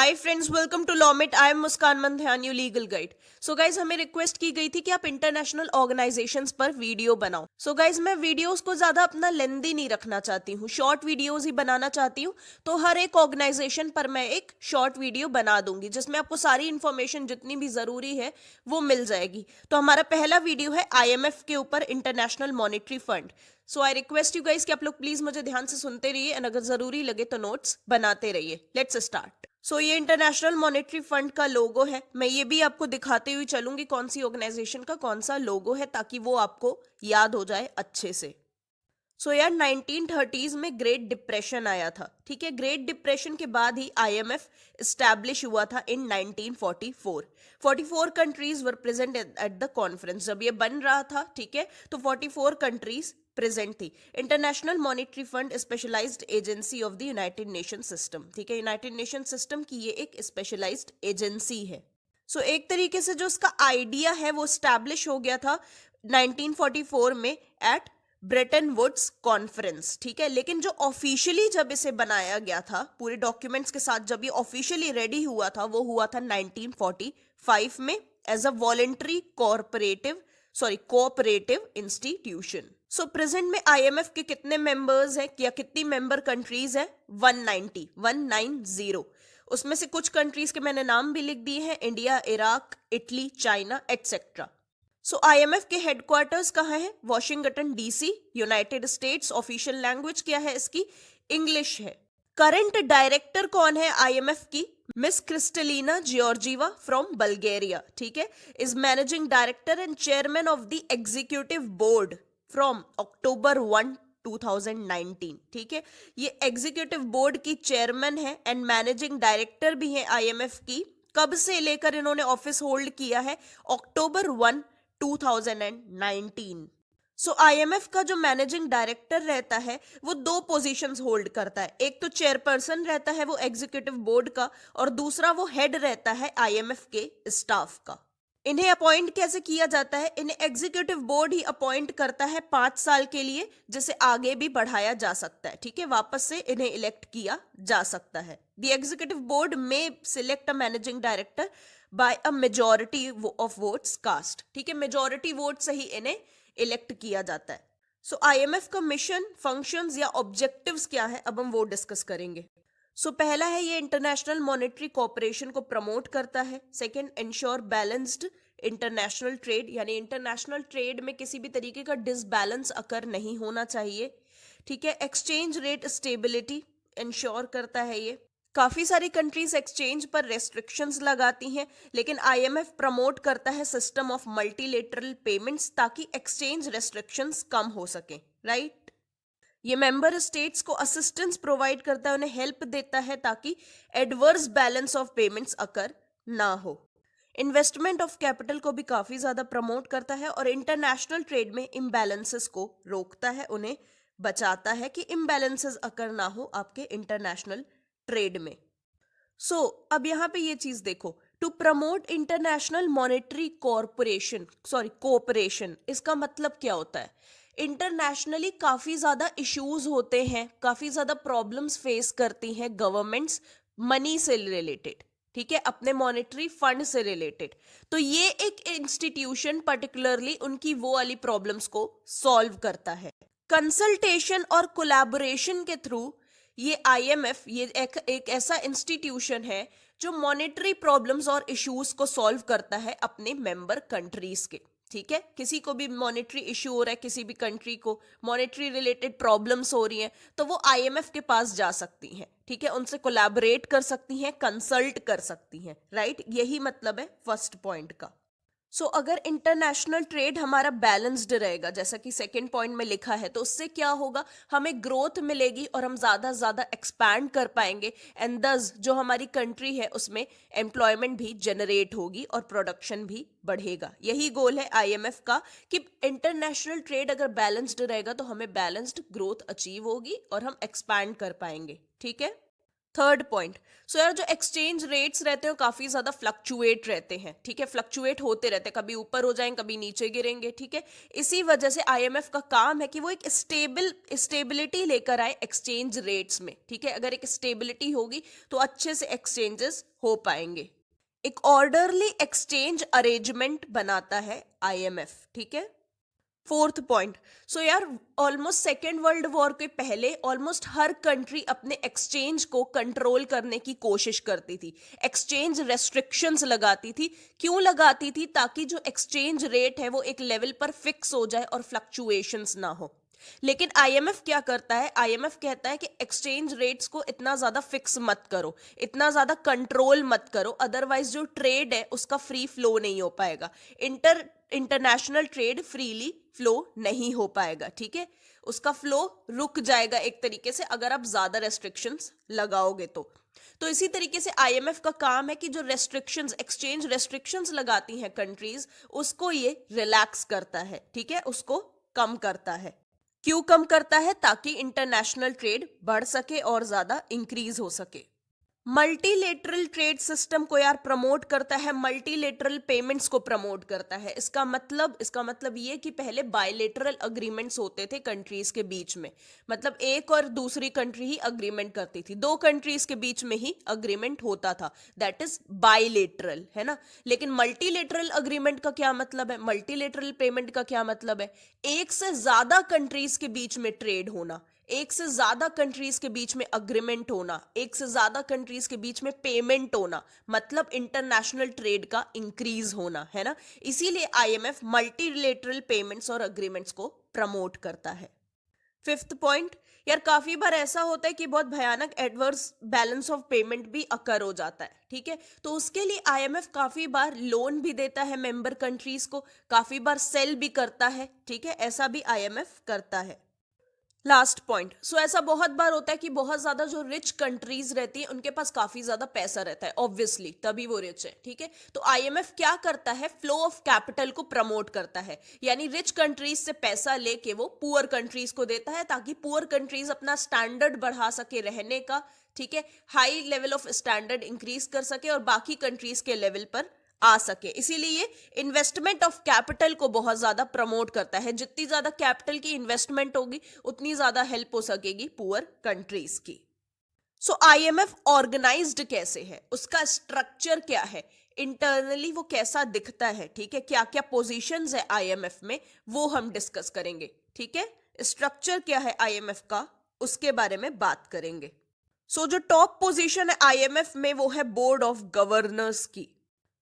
Hi friends, welcome to LawMit. I am Muskan Mandhan, you legal guide. So guys, हमें request की गई थी कि आप इंटरनेशनल ऑर्गेनाइजेशंस पर वीडियो बनाओ। सो गाइज, मैं वीडियोस को ज्यादा अपना लेंदी नहीं रखना चाहती हूँ, शॉर्ट वीडियोस ही बनाना चाहती हूँ। तो हर एक ऑर्गेनाइजेशन पर मैं एक शॉर्ट वीडियो बना दूंगी जिसमें आपको सारी इंफॉर्मेशन जितनी भी जरूरी है वो मिल जाएगी। तो हमारा पहला वीडियो है IMF के ऊपर, international monetary fund. So I request you guys कि आप लोग प्लीज मुझे ध्यान से सुनते रहिए एंड अगर जरूरी लगे तो नोट्स बनाते रहिए। Let's start. सो ये इंटरनेशनल मॉनेटरी फंड का लोगो है। मैं ये भी आपको दिखाते हुए चलूंगी कौन सी ऑर्गेनाइजेशन का कौन सा लोगो है, ताकि वो आपको याद हो जाए अच्छे से। सो यार 1930s में ग्रेट डिप्रेशन आया था, ठीक है। ग्रेट डिप्रेशन के बाद ही IMF इस्टेब्लिश हुआ था in 1944। 44 countries were present at the conference. जब ये बन रहा था, ठीक है, तो 44 कंट्रीज प्रेजेंट थी। International monetary fund specialized agency of the United Nation system, ठीक है। यूनाइटेड नेशन सिस्टम की ये एक स्पेशलाइज्ड एजेंसी है। सो एक तरीके से जो इसका आइडिया है वो स्टैब्लिश हो गया था 1944 में एट ब्रेटन वुड्स कॉन्फ्रेंस, ठीक है। लेकिन जो ऑफिशियली जब इसे बनाया गया था पूरे डॉक्यूमेंट्स के साथ, जब ये ऑफिशियली रेडी हुआ था, वो हुआ था 1945 में as a voluntary cooperative institution. So present में IMF के कितने मेंबर्स हैं या कितनी मेंबर कंट्रीज हैं? 190। उसमें से कुछ कंट्रीज के मैंने नाम भी लिख दिए हैं, India, Iraq, Italy, China etcetera. So IMF के हेडक्वार्टर्स कहाँ है? Washington DC, United States. Official language क्या है इसकी? इंग्लिश है। करंट डायरेक्टर कौन है IMF की? Miss Kristalina Georgieva from Bulgaria, ठीक है, is managing director and chairman of the executive board from October 1 2019, ठीक है। ये एग्जीक्यूटिव बोर्ड की चेयरमैन है एंड मैनेजिंग डायरेक्टर भी है IMF की। कब से लेकर इन्होंने ऑफिस होल्ड किया है? October 1 2019। सो IMF का जो मैनेजिंग डायरेक्टर रहता है वो दो पोजीशंस होल्ड करता है। एक तो चेयरपर्सन रहता है वो एग्जीक्यूटिव बोर्ड का, और दूसरा वो हेड रहता है IMF के स्टाफ का। इन्हें अपॉइंट कैसे किया जाता है? इन्हें एग्जीक्यूटिव बोर्ड ही अपॉइंट करता है 5 साल के लिए, जिसे आगे भी बढ़ाया जा सकता है, ठीक है। वापस से इन्हें इलेक्ट किया जा सकता है। द एग्जीक्यूटिव बोर्ड में select a managing director by a majority of votes cast, ठीक है। मेजॉरिटी वोट से ही इन्हें इलेक्ट किया जाता है। सो IMF का मिशन, फंक्शंस या ऑब्जेक्टिव्स क्या है, अब हम वो डिस्कस करेंगे। सो पहला है, ये इंटरनेशनल मॉनेटरी कोऑपरेशन को प्रमोट करता है। Second, ensure balanced international trade, यानी इंटरनेशनल ट्रेड में किसी भी तरीके का डिसबैलेंस अकर नहीं होना चाहिए, ठीक है। एक्सचेंज रेट स्टेबिलिटी इंश्योर करता है ये। काफी सारी कंट्रीज एक्सचेंज पर रेस्ट्रिक्शंस लगाती हैं, लेकिन IMF प्रमोट करता है सिस्टम ऑफ मल्टीलेटरल पेमेंट्स, ताकि एक्सचेंज रेस्ट्रिक्शंस कम हो सके, राइट। ये मेंबर स्टेट्स को असिस्टेंस प्रोवाइड करता है, उन्हें हेल्प देता है ताकि एडवर्स बैलेंस ऑफ पेमेंट्स अकर ना हो। इन्वेस्टमेंट ऑफ कैपिटल को भी काफी ज्यादा प्रमोट करता है और इंटरनेशनल ट्रेड में इम्बैलेंसेस को रोकता है, उन्हें बचाता है कि इम्बैलेंसेस अकर ना हो आपके इंटरनेशनल ट्रेड में। सो अब यहां पे ये चीज देखो, to promote international monetary cooperation, इसका मतलब क्या होता है? इंटरनेशनली काफी ज्यादा इश्यूज होते हैं, काफी ज्यादा प्रॉब्लम्स फेस करती हैं गवर्नमेंट्स मनी से रिलेटेड, ठीक है, अपने मॉनेटरी फंड से रिलेटेड। तो ये एक इंस्टीट्यूशन पर्टिकुलरली उनकी वो वाली प्रॉब्लम्स को सॉल्व करता है। कंसल्टेशन और कोलैबोरेशन के थ्रू ये IMF, ये एक ऐसा इंस्टीट्यूशन है जो मॉनेटरी प्रॉब्लम्स और इश्यूज को सॉल्व करता है अपने मेंबर कंट्रीज के, ठीक है। किसी को भी मॉनेटरी इश्यू हो रहा है, किसी भी कंट्री को मॉनेटरी रिलेटेड प्रॉब्लम्स हो रही हैं, तो वो IMF के पास जा सकती हैं, ठीक है, उनसे कोलैबोरेट कर सकती हैं, कंसल्ट कर सकती हैं, राइट। यही मतलब है फर्स्ट पॉइंट का। सो अगर इंटरनेशनल ट्रेड हमारा बैलेंस्ड रहेगा, जैसा कि सेकंड पॉइंट में लिखा है, तो उससे क्या होगा? हमें ग्रोथ मिलेगी और हम ज्यादा ज्यादा एक्सपैंड कर पाएंगे, एंड दस जो हमारी कंट्री है उसमें एम्प्लॉयमेंट भी जनरेट होगी और प्रोडक्शन भी बढ़ेगा। यही गोल है IMF का कि इंटरनेशनल ट्रेड अगर बैलेंस्ड रहेगा तो हमें बैलेंस्ड ग्रोथ अचीव होगी और हम एक्सपैंड कर पाएंगे, ठीक है। थर्ड पॉइंट, सो यार जो एक्सचेंज रेट्स रहते हैं काफी ज्यादा फ्लक्चुएट रहते हैं, ठीक है, फ्लक्चुएट होते रहते हैं, कभी ऊपर हो जाएंगे कभी नीचे गिरेंगे, ठीक है। इसी वजह से आईएमएफ का काम है कि वो एक स्टेबिलिटी लेकर आए एक्सचेंज रेट्स में, ठीक है। अगर एक स्टेबिलिटी होगी तो अच्छे से एक्सचेंजेस हो पाएंगे। एक ऑर्डरली एक्सचेंज अरेंजमेंट बनाता है आईएमएफ, ठीक है। फोर्थ पॉइंट, सो यार ऑलमोस्ट सेकेंड वर्ल्ड वॉर के पहले ऑलमोस्ट हर कंट्री अपने एक्सचेंज को कंट्रोल करने की कोशिश करती थी, एक्सचेंज रेस्ट्रिक्शंस लगाती थी। क्यों लगाती थी? ताकि जो एक्सचेंज रेट है वो एक लेवल पर फिक्स हो जाए और फ्लक्चुएशंस ना हो। लेकिन आईएमएफ क्या करता है? आईएमएफ कहता है कि एक्सचेंज रेट्स को इतना ज्यादा फिक्स मत करो, इतना ज्यादा कंट्रोल मत करो, अदरवाइज जो ट्रेड है उसका फ्री फ्लो नहीं हो पाएगा, इंटरनेशनल ट्रेड फ्रीली फ्लो नहीं हो पाएगा, ठीक है। उसका फ्लो रुक जाएगा एक तरीके से अगर आप ज्यादा रेस्ट्रिक्शंस लगाओगे तो इसी तरीके से आईएमएफ का काम है कि जो रेस्ट्रिक्शंस, एक्सचेंज रेस्ट्रिक्शंस लगाती हैं कंट्रीज, उसको ये रिलैक्स करता है, ठीक है, उसको कम करता है। क्यों कम करता है? ताकि इंटरनेशनल ट्रेड बढ़ सके और ज्यादा इंक्रीज हो सके। मल्टीलेटरल ट्रेड सिस्टम को यार प्रमोट करता है, मल्टीलेटरल पेमेंट्स को प्रमोट करता है। इसका मतलब ये कि पहले बायलेटरल अग्रीमेंट्स होते थे कंट्रीज के बीच में, मतलब एक और दूसरी कंट्री ही अग्रीमेंट करती थी, दो कंट्रीज के बीच में ही अग्रीमेंट होता था, दैट इज बायलेटरल, है ना। लेकिन मल्टीलेटरल अग्रीमेंट का क्या मतलब है? मल्टीलेटरल पेमेंट का क्या मतलब है? एक से ज्यादा कंट्रीज के बीच में ट्रेड होना, एक से ज्यादा कंट्रीज के बीच में अग्रीमेंट होना, एक से ज्यादा कंट्रीज के बीच में पेमेंट होना, मतलब इंटरनेशनल ट्रेड का इंक्रीज होना, है ना। इसीलिए आईएमएफ मल्टीलेटरल पेमेंट्स और अग्रीमेंट्स को प्रमोट करता है। फिफ्थ पॉइंट, यार काफी बार ऐसा होता है कि बहुत भयानक एडवर्स बैलेंस ऑफ पेमेंट भी अकर हो जाता है, ठीक है। तो उसके लिए आईएमएफ काफी बार लोन भी देता है मेंबर कंट्रीज को, काफी बार सेल भी करता है, ठीक है, ऐसा भी आईएमएफ करता है। लास्ट पॉइंट, सो ऐसा बहुत बार होता है कि बहुत ज्यादा जो रिच कंट्रीज रहती है उनके पास काफी ज्यादा पैसा रहता है, ऑब्वियसली तभी वो रिच है, ठीक है। तो आईएमएफ क्या करता है? फ्लो ऑफ कैपिटल को प्रमोट करता है, यानी रिच कंट्रीज से पैसा लेके वो पुअर कंट्रीज को देता है ताकि पुअर कंट्रीज अपना स्टैंडर्ड बढ़ा सके रहने का, ठीक है, high level of standard increase कर सके और बाकी कंट्रीज के लेवल पर आ सके। इसीलिए इन्वेस्टमेंट ऑफ कैपिटल को बहुत ज्यादा प्रमोट करता है, जितनी ज्यादा कैपिटल की इन्वेस्टमेंट होगी उतनी ज्यादा हेल्प हो सकेगी पुअर कंट्रीज की। सो आईएमएफ ऑर्गेनाइज्ड कैसे है, उसका स्ट्रक्चर क्या है, इंटरनली वो कैसा दिखता है, ठीक है, क्या क्या पोजीशंस है आईएमएफ में, वो हम डिस्कस करेंगे, ठीक है। स्ट्रक्चर क्या है आईएमएफ का, उसके बारे में बात करेंगे। सो जो टॉप पोजीशन है आईएमएफ में वो है बोर्ड ऑफ गवर्नर्स की।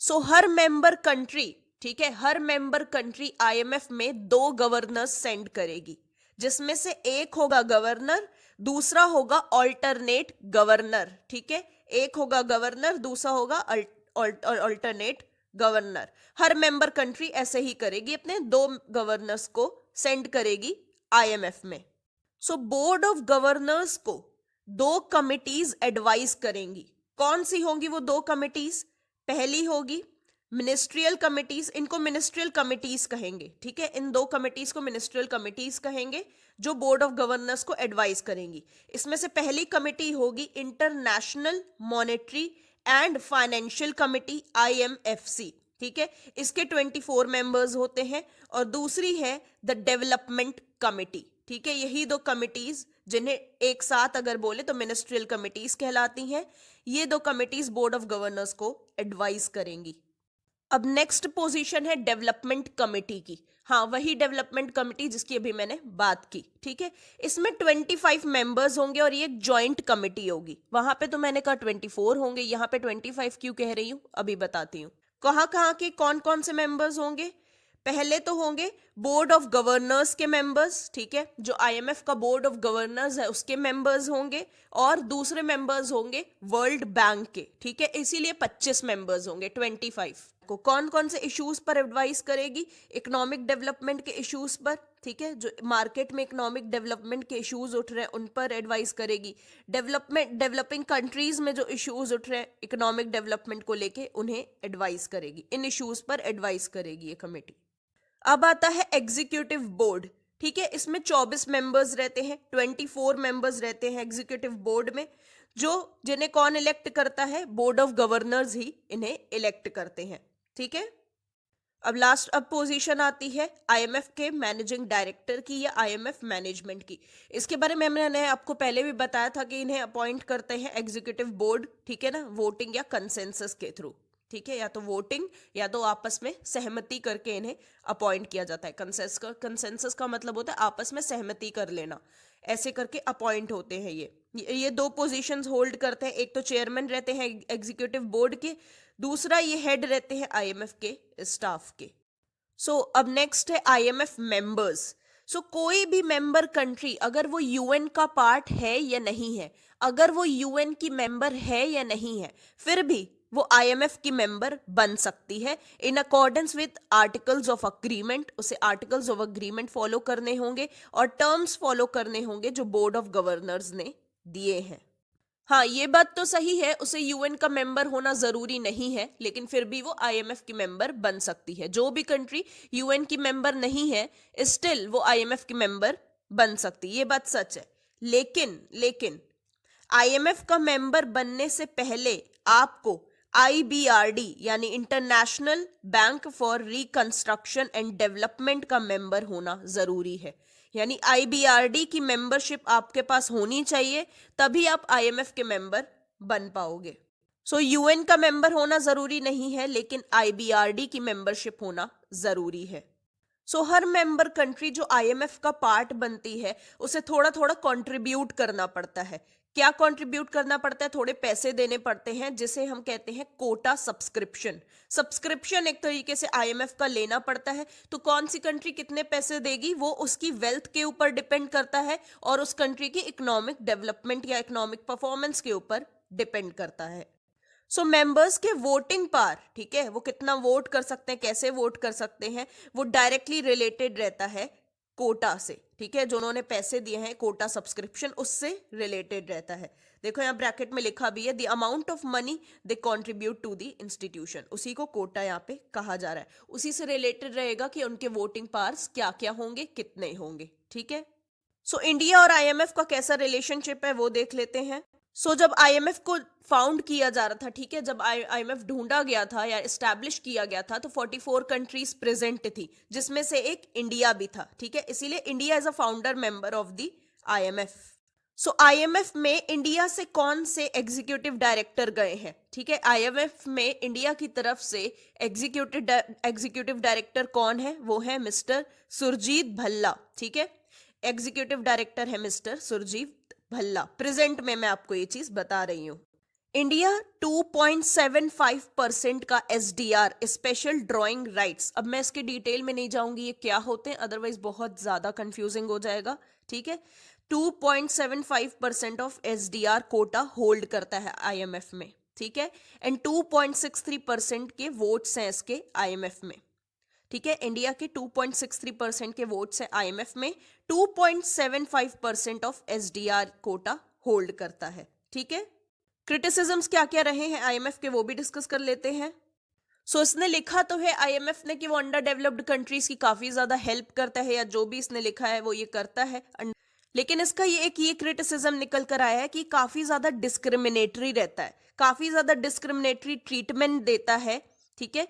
सो हर मेंबर कंट्री, ठीक है, हर मेंबर कंट्री आईएमएफ में 2 गवर्नर्स सेंड करेगी, जिसमें से एक होगा गवर्नर, दूसरा होगा ऑल्टरनेट गवर्नर, ठीक है, एक होगा गवर्नर, दूसरा होगा ऑल्टरनेट गवर्नर। हर मेंबर कंट्री ऐसे ही करेगी, अपने 2 गवर्नर्स को सेंड करेगी आईएमएफ में। सो बोर्ड ऑफ गवर्नर्स को 2 कमिटीज एडवाइज करेंगी। कौन सी होंगी वो 2 कमिटीज? पहली होगी मिनिस्ट्रियल कमिटीज, इनको मिनिस्ट्रियल कमिटीज कहेंगे, ठीक है, इन 2 कमिटीज को मिनिस्ट्रियल कमिटीज कहेंगे जो बोर्ड ऑफ गवर्नर्स को एडवाइस करेंगी। इसमें से पहली कमिटी होगी international monetary and financial committee, IMFC, ठीक है, इसके 24 मेंबर्स होते हैं। और दूसरी है द डेवलपमेंट कमिटी, ठीक है, यही 2 कमिटीज जिन्हें एक साथ अगर बोले तो मिनिस्ट्रियल कमिटीज कहलाती हैं। ये 2 कमिटीज बोर्ड ऑफ गवर्नर्स को एडवाइस करेंगी। अब नेक्स्ट पोजीशन है डेवलपमेंट कमिटी की, हाँ वही डेवलपमेंट कमिटी जिसकी अभी मैंने बात की, ठीक है। इसमें 25 मेंबर्स होंगे और ये एक जॉइंट कमिटी होगी। वहां पे तो मैंने कहा 24 होंगे, यहाँ पे 25 क्यों कह रही हूँ अभी बताती हूँ। कहाँ के कौन कौन से मेंबर्स होंगे? पहले तो होंगे बोर्ड ऑफ गवर्नर्स के मेंबर्स, ठीक है, जो आईएमएफ का बोर्ड ऑफ गवर्नर्स है उसके मेंबर्स होंगे, और दूसरे मेंबर्स होंगे वर्ल्ड बैंक के, ठीक है, इसीलिए 25 मेंबर्स होंगे। 25 को कौन कौन से इश्यूज पर एडवाइस करेगी? इकोनॉमिक डेवलपमेंट के इश्यूज पर, ठीक है, जो मार्केट में इकोनॉमिक डेवलपमेंट के इश्यूज उठ रहे हैं उन पर एडवाइस करेगी। डेवलपिंग कंट्रीज में जो इश्यूज उठ रहे हैं इकोनॉमिक डेवलपमेंट को लेके उन्हें एडवाइस करेगी, इन इश्यूज पर एडवाइस करेगी ये कमेटी। अब आता है एग्जीक्यूटिव बोर्ड, ठीक है, इसमें 24 मेंबर्स रहते हैं, 24 मेंबर्स रहते हैं एग्जीक्यूटिव बोर्ड में, जो जिन्हें कौन इलेक्ट करता है, बोर्ड ऑफ गवर्नर्स ही इन्हें इलेक्ट करते हैं। ठीक है, अब पोजीशन आती है आईएमएफ के मैनेजिंग डायरेक्टर की या आईएमएफ मैनेजमेंट की। इसके बारे में मैंने आपको पहले भी बताया था कि इन्हें अपॉइंट करते हैं एग्जीक्यूटिव बोर्ड, ठीक है ना, वोटिंग या कंसेंसस के थ्रू। ठीक है, या तो वोटिंग या तो आपस में सहमति करके इन्हें अपॉइंट किया जाता है। कंसेंसस का मतलब होता है आपस में सहमति कर लेना, ऐसे करके अपॉइंट होते हैं ये दो पोजीशंस होल्ड करते हैं। एक तो चेयरमैन रहते हैं एग्जीक्यूटिव बोर्ड के, दूसरा ये हेड रहते हैं आईएमएफ के स्टाफ के। अब नेक्स्ट है आईएमएफ मेंबर्स। कोई भी मेंबर कंट्री अगर वो यूएन का पार्ट है या नहीं है, अगर वो यूएन की मेंबर है या नहीं है, फिर भी वो आईएमएफ की मेंबर बन सकती है in accordance with articles of agreement. उसे आर्टिकल्स ऑफ अग्रीमेंट फॉलो करने होंगे और टर्म्स फॉलो करने होंगे जो बोर्ड ऑफ गवर्नर्स ने दिए हैं। हाँ, ये बात तो सही है, उसे यूएन का मेंबर होना जरूरी नहीं है, लेकिन फिर भी वो आईएमएफ की मेंबर बन सकती है। जो भी कंट्री यूएन की मेंबर नहीं है, स्टिल वो आईएमएफ की मेंबर बन सकती है, ये बात सच है। लेकिन आईएमएफ का मेंबर बनने से पहले आपको आईबीआरडी यानी international bank for reconstruction and development का मेंबर होना जरूरी है। यानी आईबीआरडी की मेंबरशिप आपके पास होनी चाहिए, तभी आप आईएमएफ के मेंबर बन पाओगे। यूएन का मेंबर होना जरूरी नहीं है, लेकिन आईबीआरडी की मेंबरशिप होना जरूरी है। हर मेंबर कंट्री जो आईएमएफ का पार्ट बनती है, उसे थोड़ा थोड़ा कंट्रीब्यूट करना पड़ता है। क्या कंट्रीब्यूट करना पड़ता है? थोड़े पैसे देने पड़ते हैं, जिसे हम कहते हैं कोटा सब्सक्रिप्शन एक तरीके से आईएमएफ का लेना पड़ता है। तो कौन सी कंट्री कितने पैसे देगी वो उसकी वेल्थ के ऊपर डिपेंड करता है और उस कंट्री की इकोनॉमिक डेवलपमेंट या इकोनॉमिक परफॉर्मेंस के ऊपर डिपेंड करता है। मेंबर्स के वोटिंग पावर, ठीक है, वो कितना वोट कर सकते हैं, कैसे वोट कर सकते हैं, वो डायरेक्टली रिलेटेड रहता है कोटा से। ठीक है, जो उन्होंने पैसे दिए हैं कोटा सब्सक्रिप्शन, उससे रिलेटेड रहता है। देखो यहाँ ब्रैकेट में लिखा भी है, the amount of money they contribute to the institution, उसी को कोटा यहाँ पे कहा जा रहा है। उसी से रिलेटेड रहेगा कि उनके वोटिंग पावर्स क्या क्या होंगे, कितने होंगे। ठीक है, इंडिया और आईएमएफ का कैसा रिलेशनशिप है वो देख लेते हैं। जब आईएमएफ को फाउंड किया जा रहा था, ठीक है, जब आईएमएफ ढूंढा गया था या एस्टैब्लिश किया गया था, तो 44 कंट्रीज प्रेजेंट थी, जिसमें से एक इंडिया भी था। ठीक है, इसीलिए India is a founder member of the IMF. IMF में इंडिया से कौन से एग्जीक्यूटिव डायरेक्टर गए हैं? ठीक है, आईएमएफ में इंडिया की तरफ से एग्जीक्यूटिव डायरेक्टर कौन है? वो है मिस्टर सुरजीत भल्ला। ठीक है, एग्जीक्यूटिव डायरेक्टर है मिस्टर सुरजीत भल्ला। प्रेजेंट में मैं आपको ये चीज बता रही हूं। इंडिया 2.75% का एसडीआर, स्पेशल ड्राइंग राइट्स, अब मैं इसके डिटेल में नहीं जाऊंगी ये क्या होते हैं, अदरवाइज बहुत ज्यादा कंफ्यूजिंग हो जाएगा। ठीक है, 2.75% ऑफ एसडीआर कोटा होल्ड करता है आईएमएफ में। ठीक है, एंड 2.63% के वोट्स हैं इसके आईएमएफ में। ठीक है, इंडिया के 2.63% के वोट्स हैं आईएमएफ में, 2.75% ऑफ एसडीआर कोटा होल्ड करता है। ठीक है, क्रिटिसिज्म्स क्या क्या रहे हैं आईएमएफ के वो भी डिस्कस कर लेते हैं। इसने लिखा तो है आईएमएफ ने कि वो अंडर डेवलप्ड कंट्रीज की काफी ज्यादा हेल्प करता है, या जो भी इसने लिखा है वो ये करता है, लेकिन इसका ये क्रिटिसिज्म निकल कर आया है कि काफी ज्यादा डिस्क्रिमिनेटरी रहता है, काफी ज्यादा डिस्क्रिमिनेटरी ट्रीटमेंट देता है। ठीक है,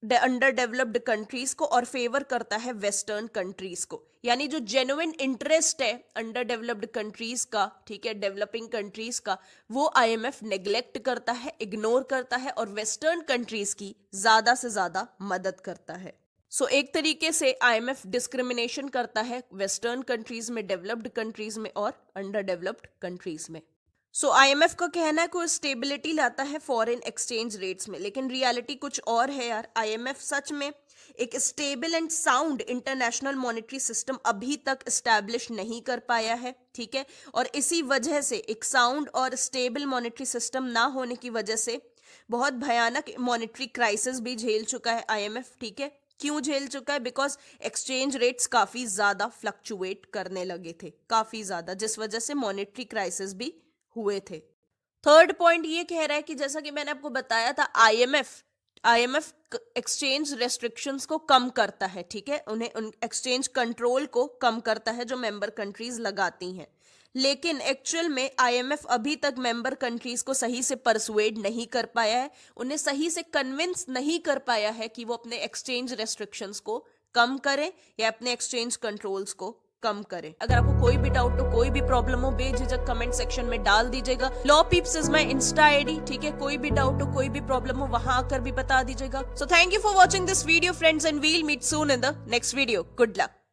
अंडर डेवलप्ड कंट्रीज को और फेवर करता है वेस्टर्न कंट्रीज को। यानी जो जेन्युइन इंटरेस्ट है अंडर डेवलप्ड कंट्रीज का, ठीक है, डेवलपिंग कंट्रीज का, वो आईएमएफ नेग्लेक्ट करता है, इग्नोर करता है और वेस्टर्न कंट्रीज की ज्यादा से ज्यादा मदद करता है। एक तरीके से आईएमएफ डिस्क्रिमिनेशन करता है वेस्टर्न कंट्रीज में, डेवलप्ड कंट्रीज में और अंडर डेवलप्ड कंट्रीज में। आईएमएफ का कहना है कोई स्टेबिलिटी लाता है फॉरेन एक्सचेंज रेट्स में, लेकिन रियलिटी कुछ और है यार। आईएमएफ सच में एक stable and sound international monetary system अभी तक एस्टैब्लिश नहीं कर पाया है। ठीक है, और इसी वजह से एक साउंड और स्टेबल मॉनेटरी सिस्टम ना होने की वजह से बहुत भयानक मॉनेटरी क्राइसिस भी झेल चुका है आईएमएफ। ठीक है, क्यों झेल चुका है? बिकॉज एक्सचेंज रेट्स काफी ज्यादा फ्लक्चुएट करने लगे थे, काफी ज्यादा, जिस वजह से मॉनेटरी क्राइसिस भी हुए थे। थर्ड पॉइंट ये कह रहा है कि जैसा कि मैंने आपको बताया था, आईएमएफ आईएमएफ एक्सचेंज रेस्ट्रिक्शंस को कम करता है, ठीक है, उन्हें उन एक्सचेंज कंट्रोल को कम करता है जो मेंबर कंट्रीज लगाती हैं। लेकिन एक्चुअल में आईएमएफ अभी तक मेंबर कंट्रीज को सही से परसुएड नहीं कर पाया है, उन्हें सही से कन्विंस नहीं कर पाया है कि वो अपने एक्सचेंज रेस्ट्रिक्शंस को कम करें या अपने एक्सचेंज कंट्रोल्स को कम करें। अगर आपको कोई भी डाउट हो, कोई भी प्रॉब्लम हो, बेझिझक कमेंट सेक्शन में डाल दीजिएगा। Law peeps is my Insta ID, ठीक है, कोई भी डाउट हो, कोई भी प्रॉब्लम हो, वहां आकर भी बता दीजिएगा। So thank you for watching this video friends and we'll meet soon in the next video. Good luck.